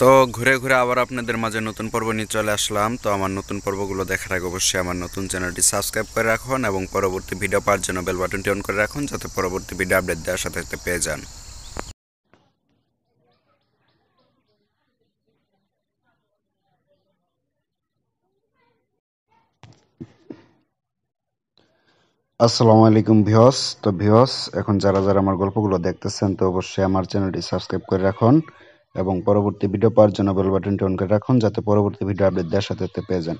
তো ঘুরে ঘুরে আবার আপনাদের মাঝে নতুন পর্ব নিয়ে চলে আসলাম। তো আমার নতুন পর্বগুলো দেখার আগে অবশ্যই আমার নতুন চ্যানেলটি সাবস্ক্রাইব করে রাখুন এবং পরবর্তী ভিডিও পাওয়ার জন্য বেল বাটনটি অন করে রাখুন, যাতে পরবর্তী ভিডিও আপডেট দেওয়ার সাথে সাথে পেয়ে যান। আসসালামু আলাইকুম ভিউয়ার্স। তো ভিউয়ার্স, এখন যারা যারা আমার গল্পগুলো দেখতেছেন তো অবশ্যই আমার চ্যানেলটি সাবস্ক্রাইব করে রাখুন এবং পরবর্তী ভিডিও পাওয়ার জন্য বেল বাটনটি অন করে রাখুন, যাতে পরবর্তী ভিডিও আপডেট দেওয়ার সাথে সাথে পেয়ে যান।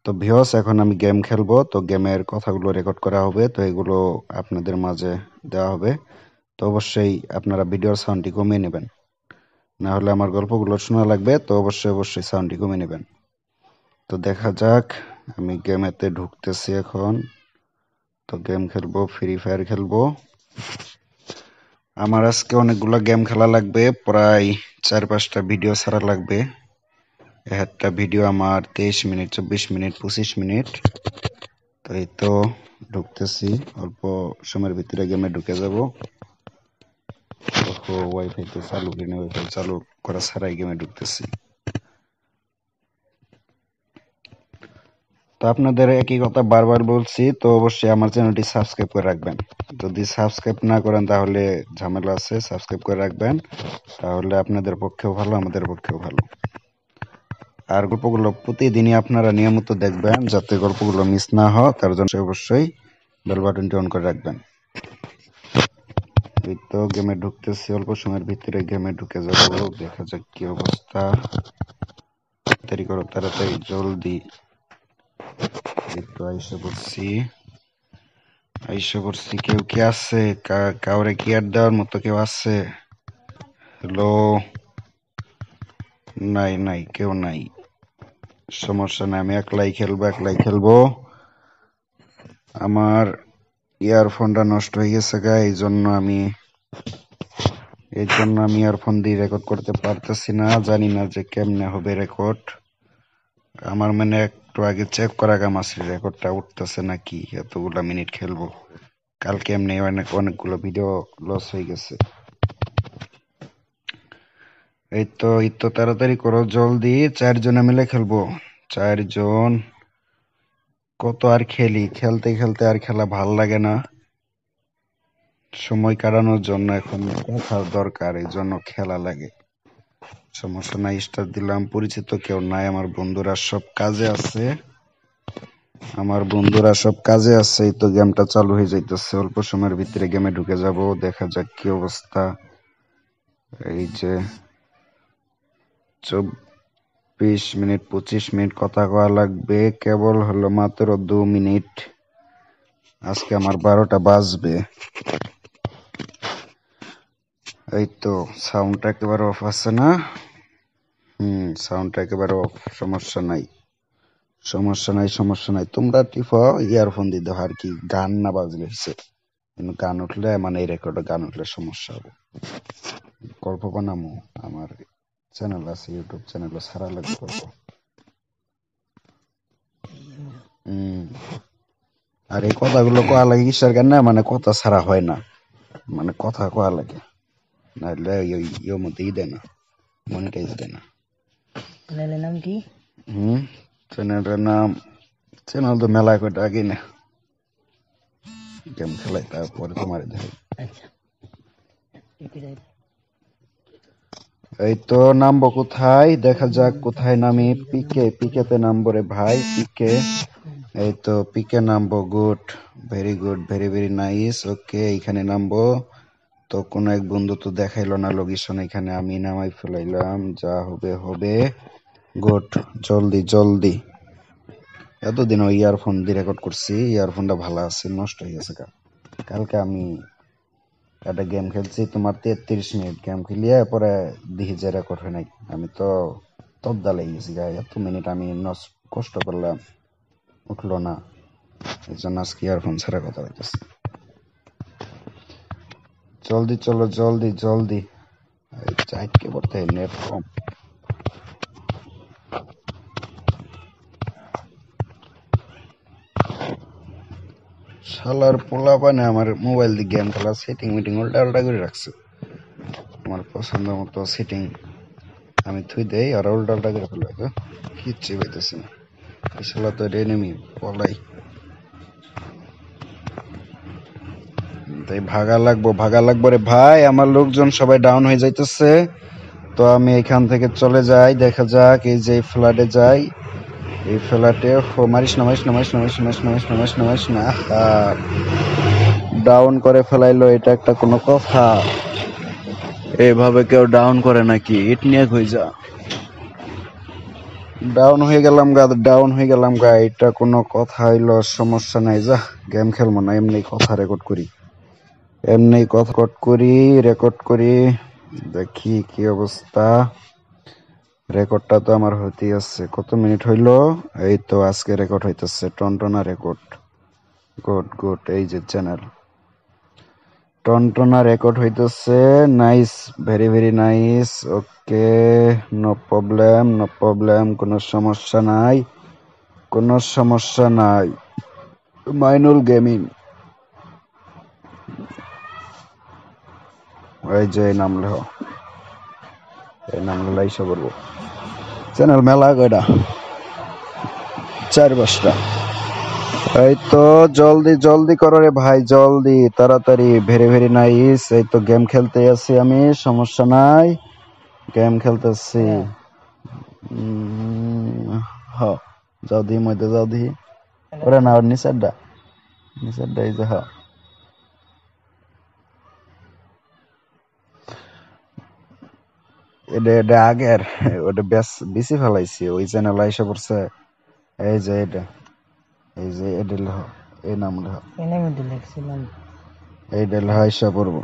তো ভিউয়ার্স, এখন আমি গেম খেলবো। তো গেমের কথাগুলো রেকর্ড করা হবে, তো এগুলো আপনাদের মাঝে দেওয়া হবে। তো অবশ্যই আপনারা ভিডিওর সাউন্ডটি কমিয়ে নেবেন, না হলে আমার গল্পগুলো শোনা লাগবে। তো অবশ্যই অবশ্যই সাউন্ডটি কমিয়ে নেবেন। তো দেখা যাক, আমি গেমেতে ঢুকতেছি এখন। তো গেম খেলবো, ফ্রি ফায়ার খেলবো। আমার আজকে অনেকগুলো গেম খেলা লাগবে, প্রায় 4-5টা ভিডিও ছাড়া লাগবে। একটা ভিডিও আমার 23 মিনিট, 24 মিনিট, 25 মিনিট। তো এই তো ঢুকতেছি, অল্প সময়ের ভিতরে গেমে ঢুকে যাব। ওয়াইফাই তো চালু কিনা, ওয়াইফাই চালু করা ছাড়াই গেমে ঢুকতেছি। তো আপনাদের একই কথা বারবার বলছি, তো অবশ্যই আমার চ্যানেলটি সাবস্ক্রাইব করে রাখবেন। যদি সাবস্ক্রাইব না করেন তাহলে ঝামেলা আছে, সাবস্ক্রাইব করে রাখবেন, তাহলে আপনাদের পক্ষেও ভালো, আমাদের পক্ষেও ভালো। আর গল্পগুলো প্রতিদিনই আপনারা নিয়মিত দেখবেন, যাতে গল্পগুলো মিস না হয়, তার জন্য অবশ্যই বেল বাটনটি অন করে রাখবেন। এই তো গেমে ঢুকতেছি, অল্প সময়ের ভিতরে গেমে ঢুকে যাব। দেখা যাক কি অবস্থা। তাড়াতাড়ি করো, তাড়াতাড়ি, জলদি। এই তো আইসা পড়ছি। কেউ কি আছে? কাউরে কি আর দেওয়ার মতো কেউ আছে? হ্যালো? নাই নাই, কেউ নাই। সমস্যা নাই, আমি একলাই খেলবো, একলাই খেলবো। আমার ইয়ারফোনটা নষ্ট হয়ে গেছে গা, এই জন্য আমি ইয়ারফোন দিয়ে রেকর্ড করতে পারতেছি না। জানি না যে কেমনে হবে রেকর্ড। আমার মানে একটু আগে চেক করা কাম আছে, রেকর্ডটা উঠতেছে নাকি। এতগুলা মিনিট খেলবো, কালকে এমনি অনেকগুলো ভিডিও লস হয়ে গেছে। এই তো তাড়াতাড়ি করো, জলদি। 4জনে মিলে খেলবো, 4জন। কত আর খেলি, খেলতে খেলতে আর খেলা ভাল লাগে না। সময় কাটানোর জন্য এখন কথার দরকার, এই জন্য খেলা লাগে। সমস্যা নাই, স্টার্ট দিলাম। পরিচিত কেউ নাই, আমার বন্ধুরা সব কাজে আছে। এই তো গেমটা চালু হয়ে যাইতেছে, অল্প সময়ের ভিতরে গেমে ঢুকে যাব। দেখা যাক কি অবস্থা। এই যে 24 মিনিট, 25 মিনিট কথা কওয়া লাগবে, কেবল হলো মাত্র 2 মিনিট। আজকে আমার 12টা বাজবে। এই তো সাউন্ডটা একেবারে অফ আছে না? সাউন্ডটা একেবারে অফ। সমস্যা নাই। তোমরা টিপো, ইয়ারফোন দিয়ে দাও আর কি, গান না বাজলে হচ্ছে। কিন্তু গান উঠলে মানে এই রেকর্ডে গান উঠলে সমস্যা হবে। গল্প বানামো, আমার চ্যানেল আছে, ইউটিউব চ্যানেলে ছাড়া লাগবে গল্প। আর এই কথাগুলো কোয়া লাগে কিসের গান না, মানে কথা ছাড়া হয় না, মানে কথা কোয়া লাগে, নাহলে ইয়ের মধ্যে দেয় না, মনিটাইজ দেয় না। চ্যানেলের নাম কি? চ্যানেল তো মেলা কয়টা আগে না, গেম খেলাই তারপরে তোমার দেখাই। আচ্ছা, এই তো নামবো কোথায়, দেখা যাক কোথায় নামি। পিকেতে নামবো রে ভাই, পিকে। এই তো পিকে নামবো। Good, very good, very very nice. Okay, এইখানে নামবো। তো কোন এক বন্ধু তো দেখাইলো না লোকেশন, এখানে আমি নামাই ফেলাইলাম, যা হবে হবে। গুড, জলদি জলদি। এতদিন ওই ইয়ারফোন দিয়ে রেকর্ড করছি, ইয়ারফোনটা ভালো আছে, নষ্ট হয়ে গেছে। কালকে আমি একটা গেম খেলছি, তোমার 33 মিনিট গেম খেলিয়ে পরে দেখি যে রেকর্ড হয় নাই। আমি তো তবদা লেগে গেছি গায়ে, এত মিনিট আমি কষ্ট করলাম, উঠলো না। এই জন্য আজকে ইয়ারফোন ছাড়া কথা হইতেছে। জলদি চলো, জলদি জলদি। চাইটকে পড়তে নেট কম। শালার পোলা পানে আমার মোবাইল দিয়ে গেম খেলা সেটিং মিটিং উল্টা উল্টা করে রাখছে। আমার পছন্দ মতো সেটিং আমি থুই দেই আর উল্টা উল্টা করে ফেলবে তো কিচ্ছু হইতেছে না আসলে তো এনিমি পলাই তাই ভাগা লাগবো রে ভাই আমার লোকজন সবাই ডাউন হয়ে যাইতেছে তো আমি এখান থেকে চলে যাই দেখা যাক এই যে ফ্ল্যাটে যাই এই ফ্ল্যাটে মারিস না মারিস না মারিস না মারিস না মারিস না মারিস না মারিস না মারিস না ডাউন করে ফেলাইলো এটা একটা কোনো কথা এইভাবে কেউ ডাউন করে নাকি ইট নিয়ে হয়ে যা ডাউন হয়ে গেলাম গা এটা কোনো কথা হইলো সমস্যা নাই যা গেম খেলবো না এমনি কথা রেকর্ড করি দেখি কি অবস্থা রেকর্ডটা তো আমার হইতেই আছে কত মিনিট হইলো এই তো আজকে রেকর্ড হইতেছে টনটনা রেকর্ড গুড গুড এই যে চ্যানেল টনটনা রেকর্ড হইতেছে nice very very nice okay no problem কোনো সমস্যা নাই মাইনুল গেমিং এই যে এই নাম লাইসা করবো চ্যানেল মেলা কয়টা 4-5টা এই তো জলদি করো রে ভাই জলদি তাড়াতাড়ি ভেরি ভেরি নাইস এই তো গেম খেলতে আছি আমি সমস্যা নাই গেম খেলতেছি হ যাও দি মধ্যে যাও দি ওরে না ওর নিচেরটা এই যে এটা আগের ওটা বেশি ফেলাইছি ওই চ্যানেল আইসা পড়ছে এই যে এটা এটা এই নাম এইটা আইসা পড়বো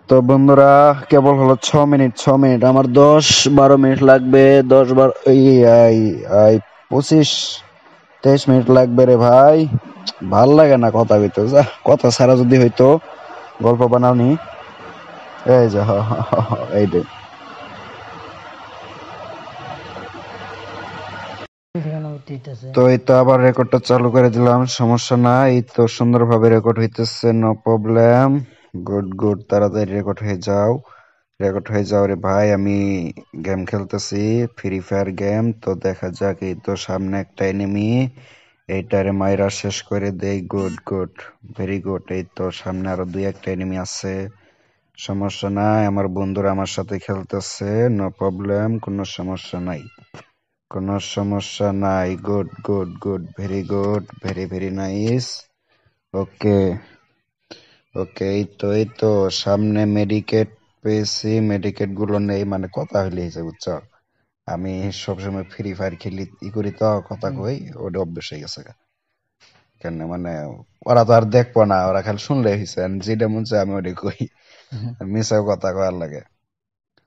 তো বন্ধুরা কেবল হলো 6 মিনিট আমার 10-12 মিনিট লাগবে 25-23 মিনিট লাগবে রে ভাই ভাল লাগে না কথা কইতে যা কথা ছাড়া যদি হইতো গল্প বানাওনি এই যে এইটাই তো এই তো আবার রেকর্ডটা চালু করে দিলাম সমস্যা না এই তো সুন্দরভাবে রেকর্ড হইতেছে নো প্রবলেম গুড তাড়াতাড়ি রেকর্ড হয়ে যাও রে ভাই আমি গেম খেলতেছি ফ্রি ফায়ার গেম তো দেখা যাক এই তো সামনে একটা এনিমি এইটারে মাইরা শেষ করে দেই গুড ভেরি গুড এই তো সামনে আরো 2-1টা এনিমি আছে সমস্যা নাই আমার বন্ধুরা আমার সাথে খেলতেছে নো প্রবলেম কোনো সমস্যা নাই গুড ভেরি ভেরি নাইস ওকে এই তো সামনে মেডিকেট পেয়েছি মেডিকেট গুলো নেই মানে কথা হইলে হিসেবে বুঝছো আমি সবসময় ফ্রি ফায়ার খেলি করি তো কথা কই ওটা অভ্যেস হয়ে গেছে কেন মানে ওরা তো আর দেখবো না ওরা খালি শুনলে হয়েছে যেটা মন চায় আমি ওটা কই মিশাও কথা কয়ার লাগে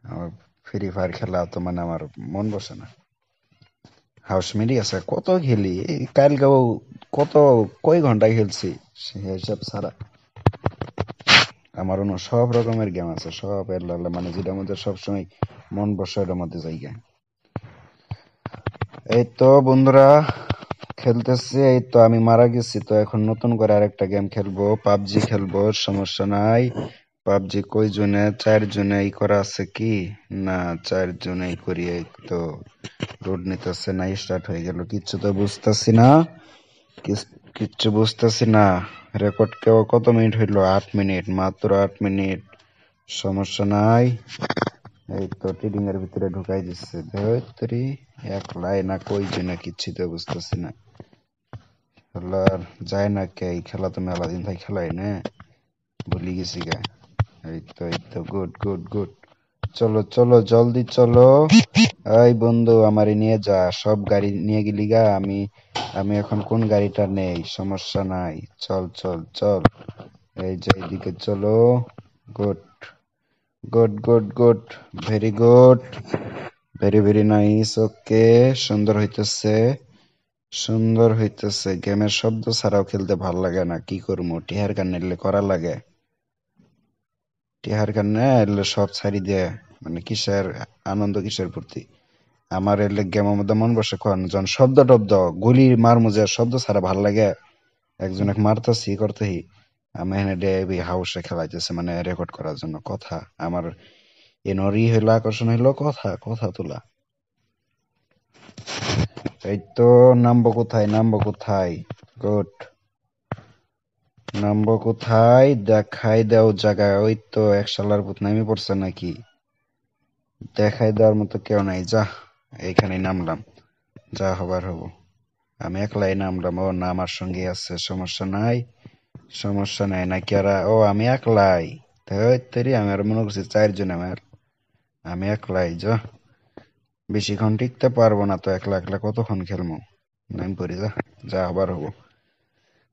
আমার ফ্রি ফায়ার খেলা তো মানে আমার মন বসে না হাউস মেরি আছে কত খেলি কালকেও কয় ঘন্টা খেলছি সে হিসাব ছাড়া আমার অন্য সব রকমের গেম আছে সব এর মানে যেটার মধ্যে সবসময় মন বসে এটার মধ্যে জায়গা এই তো বন্ধুরা খেলতেছি এই তো আমি মারা গেছি তো এখন নতুন করে আরেকটা গেম খেলবো পাবজি খেলবো সমস্যা নাই পাবজি কই জনে 4 জনে করা আছে কি না 4 জনে করি তো রোড নিতেছে না স্টার্ট হয়ে গেল কিচ্ছু তো বুঝতেছি না কিচ্ছু বুঝতেছি না রেকর্ড কেউ কত মিনিট হইলো 8 মিনিট মাত্র 8 মিনিট সমস্যা নাই এই তো টিডিং এর ভিতরে ঢুকাই দিচ্ছে ধৈত্রী একলাই না কই না কিচ্ছু তো বুঝতেছি না খেলার যায় না কে এই খেলা তো মেলা দিন থেকে খেলাই না ভুলে গেছি গা এই তো গুড চলো জলদি চলো এই বন্ধু আমারে নিয়ে যা সব গাড়ি নিয়ে গেলি গা আমি এখন কোন গাড়িটা নেই সমস্যা নাই চল এই যে এইদিকে চলো good good very very nice ওকে সুন্দর হইতেছে গেমের শব্দ ছাড়াও খেলতে ভাল লাগে না কি করবো টিহার গান নিলে করা লাগে টিহার গান নিলে সব ছাড়ি দেয় মানে কিসের আনন্দ কিসের ফুর্তি আমার এলে গেমের মধ্যে মন বসে কোন যখন শব্দ টব্দ গুলি মার মুজে শব্দ ছাড়া ভাল লাগে একজন এক মারতাছি করতেই আমি এখানে হাউসে খেলাইতেছে মানে রেকর্ড করার জন্য কথা আমার এনরি হইলো আকর্ষণ হইলো কথা কথা তোলা। এই তো নামবো কোথায় নামবো কোথায়? গুড। নামবো কোথায় দেখাই দাও জায়গায়। ওই তো এক শালার পুত নামে পড়ছে নাকি? দেখাই দেওয়ার মতো কেউ নাই, যা এইখানে নামলাম, যা হবার হবো। আমি একলাই নামলাম। ও না আমার সঙ্গে আছে, সমস্যা নাই সমস্যা নাই। নাকি আর ও আমি একলাই? ধৈত্তেরি, আমি আর মনে করছি চারজন। আমি একলাই, যা বেশিক্ষণ টিকতে পারবো না তো, একলা একলা কতক্ষণ খেলবো। নাম পড়ি, যা যা হবার হবো,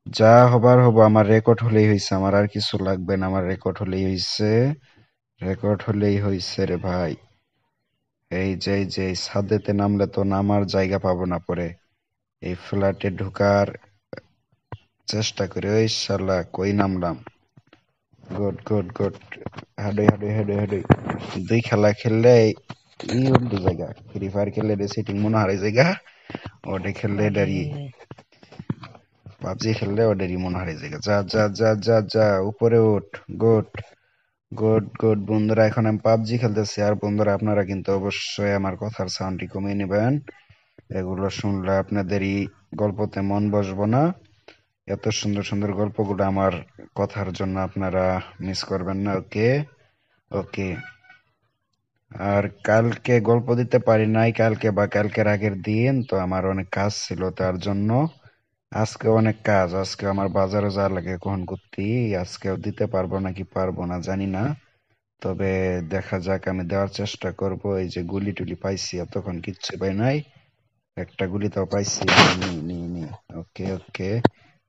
যা হবার হবো। আমার রেকর্ড হলেই হয়েছে, আমার আর কিছু লাগবে না। আমার রেকর্ড হলেই হয়েছে, রেকর্ড হলেই হয়েছে রে ভাই। এই যে এই ছাদেতে নামলে তো নামার জায়গা পাবো না পরে। এই ফ্ল্যাটে ঢুকার চেষ্টা করি। ওই শালা কই নামলাম? Good good good. হাডুই হাডুই হাডুই হাডুই। দুই খেলা খেললে ই উল্টো জায়গা। ফ্রি ফায়ার খেললে সেটিং মনে হারাই জায়গা, ওটা খেললে এটারই। পাবজি খেললে ওটারই মনে হারাই জায়গা। যা যা যা যা যা উপরে উঠ। Good good good. বন্ধুরা এখন আমি পাবজি খেলতেছি। আর বন্ধুরা আপনারা কিন্তু অবশ্যই আমার কথার সাউন্ডটি কমিয়ে নেবেন। এগুলো শুনলে আপনাদেরই গল্পতে মন বসবো না। এত সুন্দর সুন্দর গল্পগুলো আমার কথার জন্য আপনারা মিস করবেন না। ওকে ওকে। আর কালকে গল্প দিতে পারি নাই, কালকে বা কালকের আগের দিন তো আমার অনেক কাজ ছিল, তার জন্য আজকে অনেক কাজ। আজকে আমার বাজারে যাওয়া লাগে কখন করতে। আজকেও দিতে পারবো নাকি পারবো না জানি না, তবে দেখা যাক, আমি দেওয়ার চেষ্টা করব। এই যে গুলি টুলি পাইছি, এতক্ষণ কিচ্ছু পাই নাই, একটা গুলি তাও পাইছি। নি নি নি। ওকে ওকে।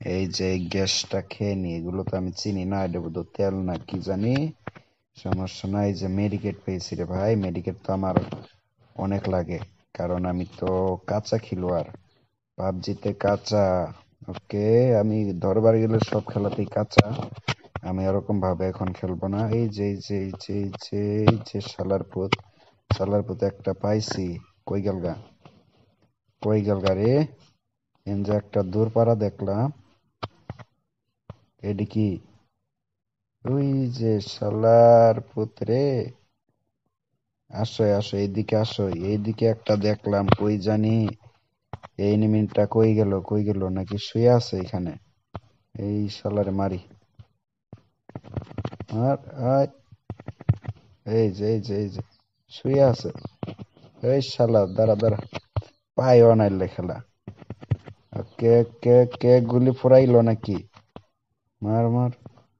এই যে গ্যাসটা খেয়ে নি, এগুলো তো আমি চিনি না, এটা বোধহয় তেল না কি জানি। সমস্যা নাই। যে মেডিকেট পেয়েছি রে ভাই, মেডিকেট তো আমার অনেক লাগে, কারণ আমি তো কাঁচা খেলোয়াড়, পাবজিতে কাঁচা। ওকে। আমি দরবার গেলে সব খেলাতেই কাঁচা, আমি এরকম ভাবে এখন খেলবো না। এই যে এই যে এই যে এই যে এই যে শালার পুত, শালার পুত একটা পাইছি। কই গেল গা, কই গেল গা রে? এন যে একটা দূরপাড়া দেখলাম, এডি কি? ওই যে শালার পুত রে, আসো আসো এইদিকে আসো, এইদিকে একটা দেখলাম, কই জানি। এই এনিমিটা কই গেল কই গেল? নাকি শুয়ে আছে এখানে? এই শালারে মারি। আর আয়, এই যে এই যে এই যে শুয়ে আছে। এই শালা দাঁড়া দাঁড়া, পাইও নাইলে খেলা। কে কে কে গুলি ফুরাইলো নাকি? মার মার।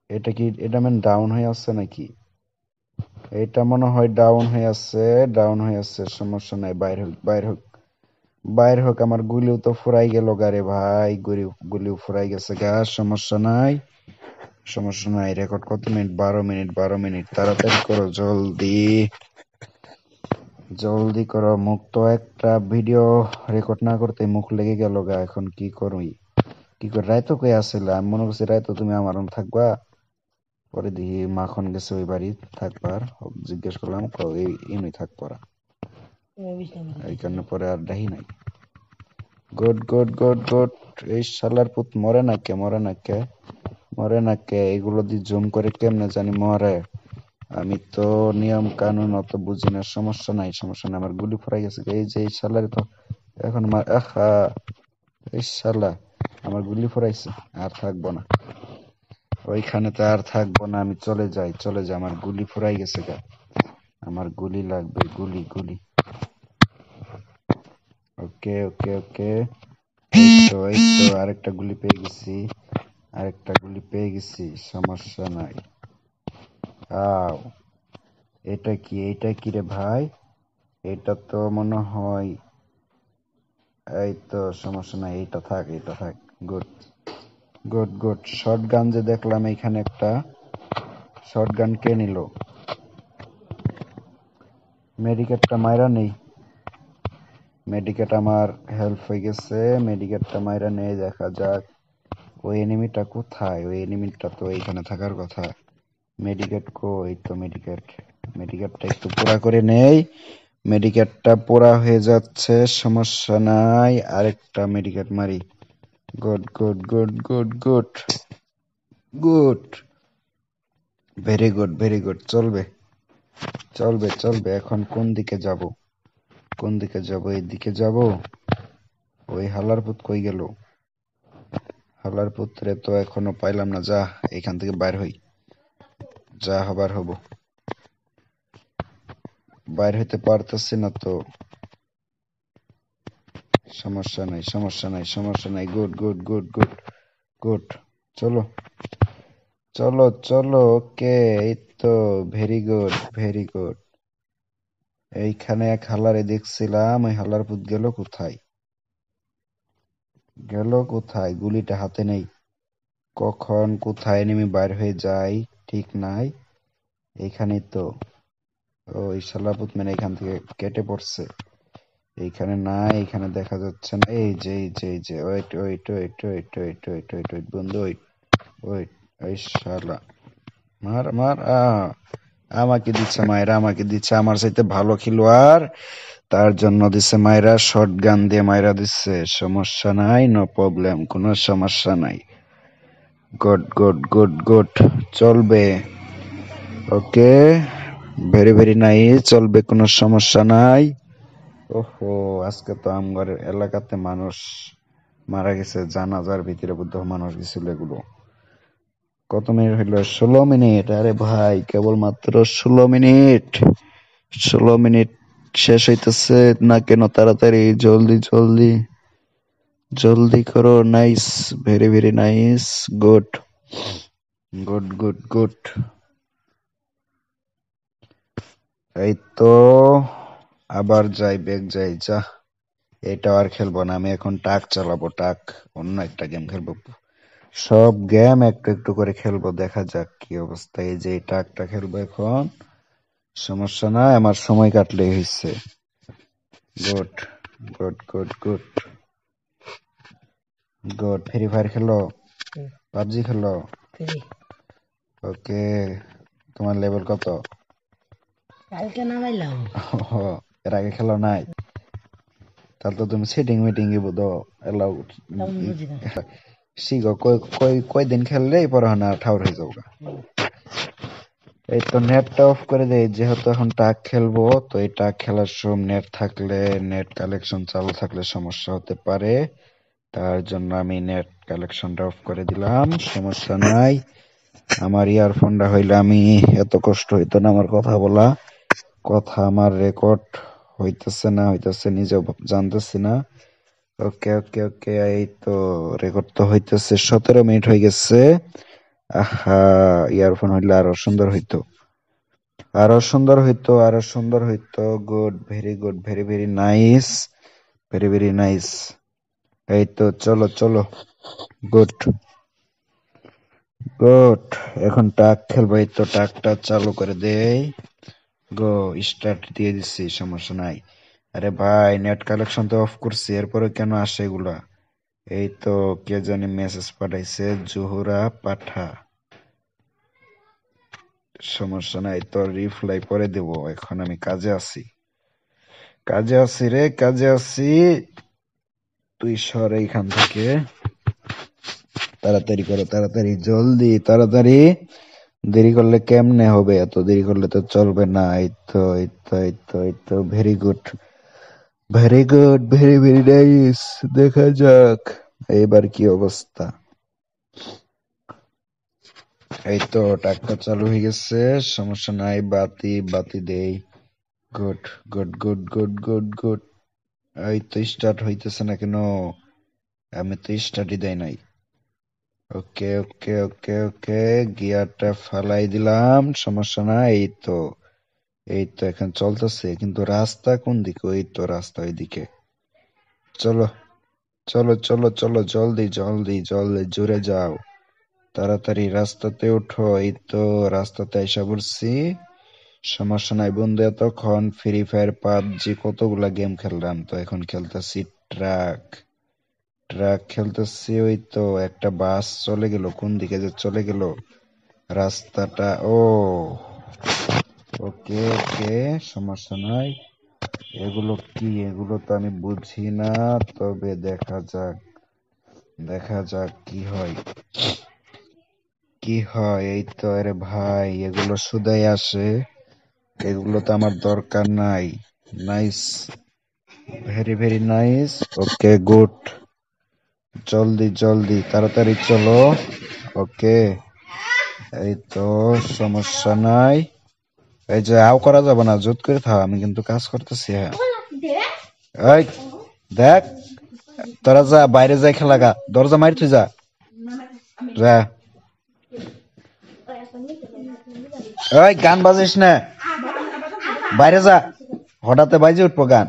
এটা কি, এটা মানে ডাউন হয়ে আছে নাকি? এটা মনে হয় ডাউন হয়ে আছে, ডাউন হয়ে আছে। সমস্যা নাই, বাইর হোক বাইর হোক বাইর হোক। আমার গুলিও তো ফুরাই গেল গারে ভাই, গুলিও ফুরাই গেছে গা। সমস্যা নাই সমস্যা নাই। রেকর্ড কত মিনিট? 12 minute 12 minute. তাড়াতাড়ি করো, জলদি জলদি করো। মুখ তো একটা ভিডিও রেকর্ড না করতে মুখ লেগে গেল গা। এখন কি করবি? কি করে রাইতো কই আসলে? আমি মনে করছি রাইতো তুমি আমার থাকবা। পরে দেখি মাখন গেছে ওই বাড়ি থাকবার। জিজ্ঞেস করলাম, এই ইনুই থাকবো। এই কারণে পরে আর ডাহি নাই। Good good good good. এই শালার পুত মরে না কে, মরে না কে, মরে না কে? এগুলো দিয়ে জুম করে কেমনে জানি মরে। আমি তো নিয়ম কানুন অত বুঝি না। সমস্যা নাই সমস্যা নাই। আমার গুলি ফুরাই গেছে। এই যে এই শালারে তো এখন আমার আহা, এই শালা আমার গুলি ফুরাইছে। আর থাকবো না ওইখানে, তো আর থাকবো না। আমি চলে যাই চলে যাই, আমার গুলি ফুরাই গেছে গা। আমার গুলি লাগবে, গুলি গুলি। ওকে ওকে ওকে। এই তো আরেকটা গুলি পেয়ে গেছি, আরেকটা গুলি পেয়ে গেছি। সমস্যা নাই। আও, এটা কি, এটা কি রে ভাই? এটা তো মনে হয়, এই তো সমস্যা নাই, এটা থাক এটা থাক। Good good good. Short gun যে দেখলাম এইখানে একটা, শর্ট গান কে নিল? মেডিকেটটা মাইরা নেই, মেডিকেট আমার হেল্প হয়ে গেছে। মেডিকেটটা মাইরা নেই, দেখা যাক ওই এনিমিটা কোথায়। ওই এনিমিটা তো এইখানে থাকার কথা। মেডিকেট কই? তো মেডিকেট, মেডিকেটটা একটু পোড়া করে নেই। মেডিকেটটা পোড়া হয়ে যাচ্ছে, সমস্যা নাই। আরেকটা মেডিকেট মারি। Good good good good good good. Very good very good. চলবে চলবে চলবে, এখন কোন দিকে যাব? কোন দিকে যাব? এইদিকে যাব? ওই হালার পুত কই গেল? হালার পুত্রে তো এখনো পাইলাম না। যা, এখান থেকে বাইর হই। যা হবার হব। বাইর হইতে পারতেছি না তো। সমস্যা নাই, সমস্যা নাই, সমস্যা নাই। Good good good good good. চলো চলো চলো, ওকে। এই তো, ভেরি গুড ভেরি গুড। এইখানে এক হালারে দেখছিলাম, ওই হালার পুত গেল কোথায়? গেল কোথায়? গুলিটা হাতে নেই। কখন কোথায় নেমে বাইর হয়ে যাই ঠিক নাই। এইখানেই তো। ওই শালাপুত মানে এখান থেকে কেটে পড়ছে। এইখানে নাই, এখানে দেখা যাচ্ছে না। এই যে এই যে এই যে, wait wait wait wait wait wait wait wait বন্ধু, ওয়েট ওয়েট। ওই শালা, মার মার। আমাকে দিচ্ছে মায়েরা, আমাকে দিচ্ছে। আমার চাইতে ভালো খেলোয়াড়, তার জন্য দিচ্ছে মায়েরা। শর্ট গান দিয়ে মায়েরা দিচ্ছে। সমস্যা নাই, নো প্রবলেম, কোনো সমস্যা নাই। Good good good good. চলবে। ওকে, ভেরি ভেরি নাইস, চলবে, কোনো সমস্যা নাই। ওহো, আজকে তো আমার এলাকাতে মানুষ মারা গেছে, জানাজার ভিতরে বুদ্ধ মানুষ গেছিল এগুলো। কত মিনিট হইলো? 16 মিনিট। আরে ভাই, কেবল মাত্র 16 মিনিট। 16 মিনিট শেষ হইতেছে না কেন? তাড়াতাড়ি, জলদি জলদি জলদি করো। Nice, very very nice. Good good good good. এই তো, আবার যাই, ব্যাগ যাই। যা, এটা আর খেলবো না আমি। এখন টাক চালাবো, টাক। অন্য একটা গেম খেলবো। সব গেম একটু একটু করে খেলবো, দেখা যাক কি অবস্থা। এই যে এই টাকটা খেলবো এখন। সমস্যা নাই, আমার সময় কাটলেই হয়েছে। Good good good good good. Free fire খেলো? পাবজি খেলো? ফ্রি। ওকে, তোমার লেভেল কত? কালকে নামাইলাম। ওহো, এর আগে খেলো নাই? তাহলে তো তুমি সেটিং মিটিং এ বুঝো। এলাও তেমন বুঝি না। শিখো। কই কই কয়দিন খেললেই পরে না ঠাউর হয়ে যাবো গা। এই তো নেটটা অফ করে দেই, যেহেতু এখন টাক খেলবো। তো এই টাক খেলার সময় নেট থাকলে, নেট কালেকশন চালু থাকলে সমস্যা হতে পারে। তার জন্য আমি নেট কালেকশনটা অফ করে দিলাম। সমস্যা নাই। আমার ইয়ারফোনটা হইলে আমি এত কষ্ট হইতো না আমার কথা বলা। কথা আমার রেকর্ড হইতেছে না হইতেছে নিজেও জানতেছি না। ওকে ওকে ওকে, এই তো রেকর্ড তো হইতেছে। 17 মিনিট হয়ে গেছে। আহা, ইয়ারফোন হইলে আরো সুন্দর হইতো, আরো সুন্দর হইতো, আরো সুন্দর হইতো। Good, very good, very very nice, very very nice. এই তো, চলো চলো। Good good. এখন টাক খেলবো। এই তো টাকটা চালু করে দেই। গো, স্টার্ট দিয়ে দিচ্ছি, সমস্যা নাই। আরে ভাই, নেট কালেকশন তো অফ করছি, এরপরে কেন আসে এগুলা? এই তো, কে জানি মেসেজ পাঠাইছে, জোহরা পাঠা। সমস্যা নাই, তোর রিপ্লাই পরে দেব, এখন আমি কাজে আছি। কাজে আছি রে, কাজে আছি। তুই সর এইখান থেকে। তাড়াতাড়ি করো, তাড়াতাড়ি, জলদি, তাড়াতাড়ি। দেরি করলে কেমনে হবে? এত দেরি করলে তো চলবে না। এই তো এই তো এই তো এই তো, very good very good, very very nice. দেখা যাক এইবার কি অবস্থা। এই তো টাকটা চালু হয়ে গেছে, সমস্যা নাই। বাতি বাতি দেই। Good good good good good good. এই তো স্টার্ট হইতেছে না কেন? আমি তো স্টার্টই দেই নাই। ওকে ওকে ওকে ওকে, গিয়ারটা ফালাই দিলাম, সমস্যা নাই। এই তো, এই তো এখন চলতেছে, কিন্তু রাস্তা কোন দিকে? ওই তো রাস্তা ওইদিকে। চলো চলো চলো চলো, জলদি জলদি জলদি, জোরে যাও, তাড়াতাড়ি রাস্তাতে ওঠো। এই তো রাস্তাতে এসে পড়ছি। সমস্যা নাই বন্ধু, এতক্ষণ ফ্রি ফায়ার পাবজি কতগুলা গেম খেললাম, তো এখন খেলতেছি ট্রাক। ট্রাক খেলতেছি। ওই তো একটা বাস চলে গেল, কোন দিকে যে চলে গেল রাস্তাটা। ও, ওকে ওকে, সমস্যা নাই। এগুলো কি? এগুলো তো আমি বুঝি না, তবে দেখা যাক, দেখা যাক কি হয়, কি হয়। এই তো, আরে ভাই, এগুলো শুধাই আসে। এগুলো তো আমার দরকার নাই। Nice, very very nice. Okay good, জলদি জলদি তাড়াতাড়ি চলো। ওকে, এই তো সমস্যা নাই। এই যে আও করা যাবে না, জোর করে থাক, আমি কিন্তু কাজ করতেছি। হ্যাঁ, এই দেখ, তোরা যা বাইরে যাই খেলা গা, দরজা মারি তুই যা যা। ওই গান বাজিস না, বাইরে যা, হঠাৎ বাজে উঠবো গান।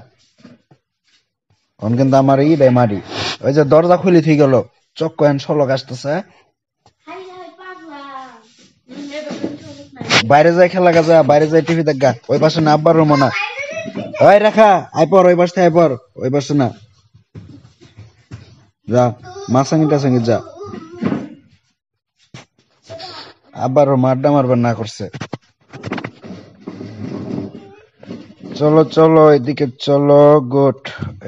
এখন কিন্তু আমার দেয় মারি। ওই যে দরজা খুলি থই গেল, চক্ক এন সলক আসতেছে। বাইরে যাই খেলা গা, যা বাইরে যাই টিভি দেখ গা। ওই পাশে না আব্বার রুমো না। ওই রেখা আই পর, ওই পাশে আই পর, ওই পাশে না যা, মাসাঙ্গি টাসাঙ্গি যা। আব্বার রুম আড্ডা মারবার না করছে। চলো চলো এদিকে চলো। গুড,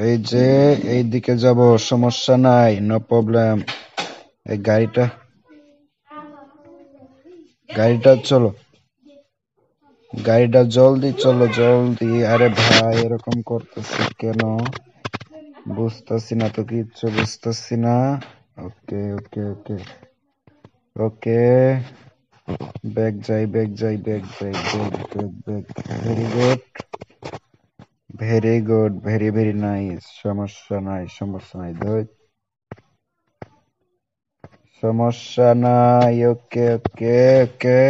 এই যে এইদিকে যাব, সমস্যা নাই, নো প্রবলেম। এই গাড়িটা চলো, গাড়িটা জলদি চলো জলদি। আরে ভাই এরকম করতেছি কেন বুঝতেছি না তো, কিচ্ছু বুঝতেছি না। ওকে ওকে ওকে ওকে, ব্যাগ যাই ব্যাগ যাই ব্যাগ যাই bag bag bag. Very good, very good, very very nice. সমস্যা নাই সমস্যা নাই, ধৈর্য, সমস্যা নাই। ওকে ওকে ওকে,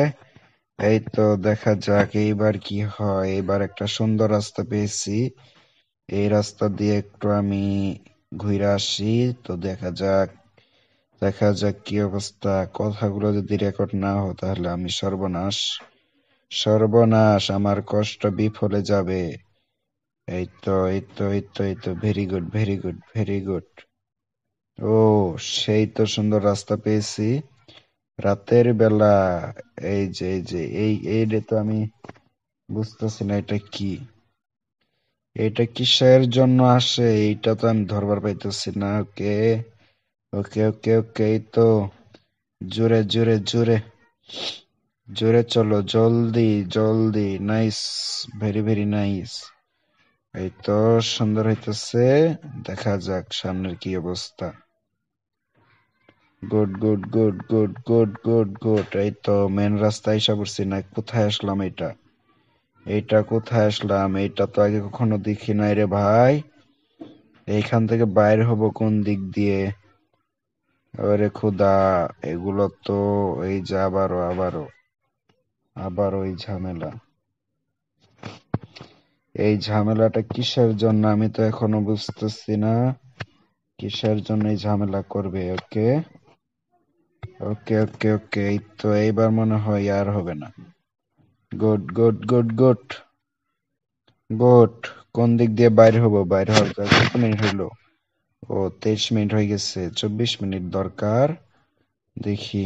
এই তো দেখা যাক এইবার কি হয়। এবার একটা সুন্দর রাস্তা পেয়েছি, এই রাস্তা দিয়ে একটু আমি ঘুরে আসি। তো দেখা যাক, দেখা যাক কি অবস্থা। কথাগুলো যদি রেকর্ড না হয় তাহলে আমি সর্বনাশ, সর্বনাশ, আমার কষ্ট বিফলে যাবে। এই তো এই তো এই তো এই তো, very good very good very good. ও, সেই তো সুন্দর রাস্তা পেয়েছি রাতের বেলা। এই যে এই যে এই তো আমি বুঝতেছি না এটা কি, এটা কিসের জন্য আসে, এইটা তো আমি ধরবার পাইতেছি না। ওকে ওকে ওকে ওকে, এই তো জোরে জোরে জোরে জোরে চলো, জলদি জলদি। Nice, very very nice. এই তো সুন্দর হইতেছে, দেখা যাক সামনের কি অবস্থা। Good good good good good good good. এই তো মেন রাস্তায় এসে পড়ছি না, কোথায় আসলাম এটা, এইটা কোথায় আসলাম, এইটা তো আগে কখনো দেখি নাই রে ভাই। এইখান থেকে বাইরে হব কোন দিক দিয়ে? ওরে খুদা, এগুলো তো, এই যে আবারও আবারও আবারও এই ঝামেলা, এই ঝামেলাটা কিসের জন্য আমি তো এখনো বুঝতেছি না, কিসের জন্য এই ঝামেলা করবে। ওকে ওকে ওকে ওকে, এই তো এইবার মনে হয় আর হবে না। Good good good good good. কোন দিক দিয়ে বাইরে হবো, বাইরে হওয়ার কত মিনিট হইলো? ও, 23 মিনিট হয়ে গেছে, 24 মিনিট দরকার। দেখি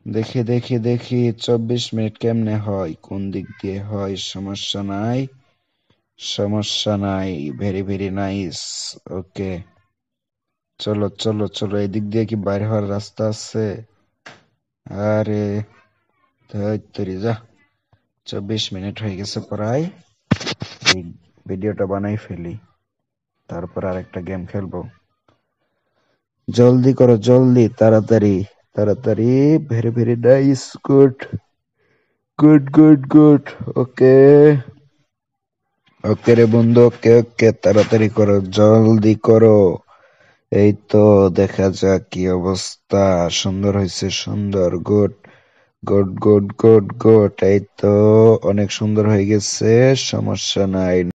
দেখি দেখি দেখি 24 মিনিট কেমনে হয়, কোন দিক দিয়ে হয়। সমস্যা নাই সমস্যা নাই, ভেরি ভেরি নাইস। ওকে, চলো চলো চলো, এদিক দিয়ে কি বাইরে হওয়ার রাস্তা আছে? আরে ধৈর্য যা, 24 মিনিট হয়ে গেছে প্রায়। এই ভিডিওটা বানাই ফেলি, তারপর আরেকটা গেম খেলবো। জলদি করো জলদি, তাড়াতাড়ি তাড়াতাড়ি। Very very nice, good good good good. Okay okay রে বন্ধু, ওকে ওকে, তাড়াতাড়ি করো জলদি করো। এই তো দেখা যাক কি অবস্থা। সুন্দর হয়েছে, সুন্দর, good good good good good. এই তো অনেক সুন্দর হয়ে গেছে, সমস্যা নাই।